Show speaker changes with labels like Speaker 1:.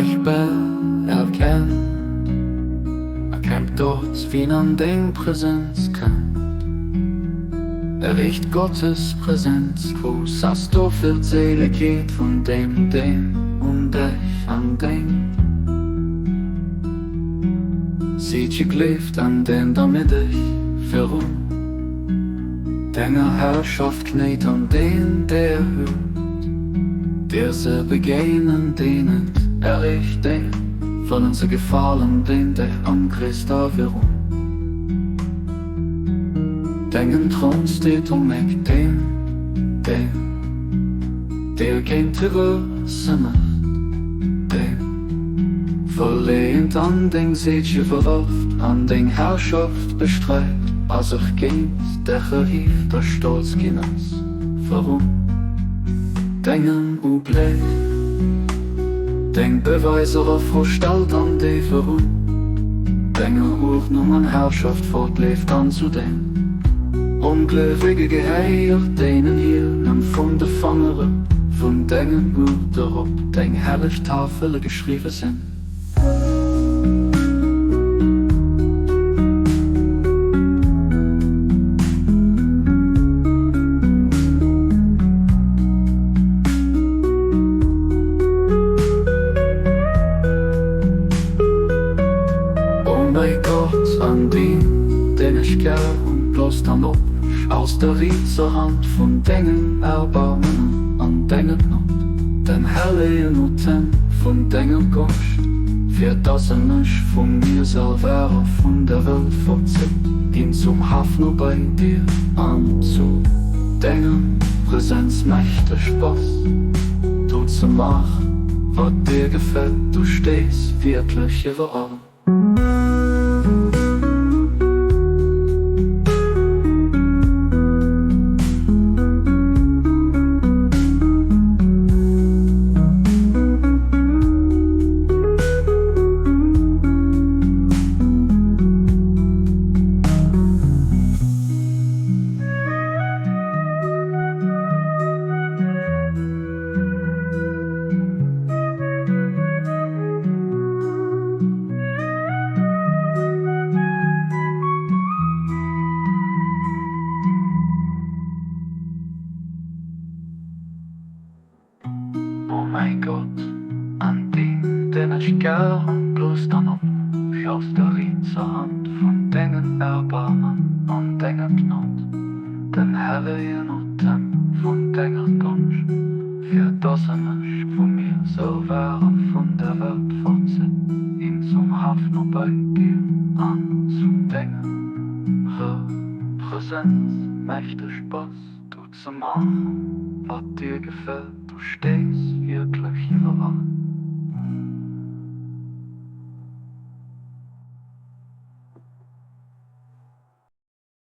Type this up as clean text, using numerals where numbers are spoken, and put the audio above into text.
Speaker 1: Ich bin erkennt, erkennt dort, wie an den Präsenz kennt. Riecht Gottes Präsenz, wo hast du viel Seligkeit von dem und ich an dem. Sieht ihr gelebt an den, damit ich verruh. Deiner Herrschaft kniet an den, der hört. Diese begegnen denen, ich den, von uns gefallen den, der an Christa verruh. Denken Thron steht mich dem, der kein Terrorse macht, der verlehnt an den Siege verläuft, an den Herrschaft bestreitet, als ich geht, der gerief, der Stolz genoss, warum? Denken Ublé, denk Beweiser verstellt an die warum? Denken Ordnung an Herrschaft fortlebt an zu dem. Ungläubige Geheier, denen hier empfunden Fangere, von denen gut darauf, den herrlich Tafel geschrieben sind. Oh mein Gott, an den ich gern und bloß dann ob, aus der Riezerhand von Dingen erbarmen an Dingen noch, den herrlichen Uten von Dingen Gosch, für das nicht von mir selber von der Welt fortzieht, ihn zum Hafen bei dir anzu. Dingen Präsenz mächtig Spaß, du zu machen, was dir gefällt, du stehst wirklich überall. Oh mein Gott, an den ich gern bloß dann ob, ich aus der Riezerhand von Dingen erbarmen und Dingen Not, den herrlichen Uten von Dingen Gunsch, für das nicht von mir so wäre von der Welt fortzieht, ihn zum Hafen bei dir anzudenken. Präsenz, mächtig Spaß, du zu machen, was dir gefällt, du stehst wirklich überall.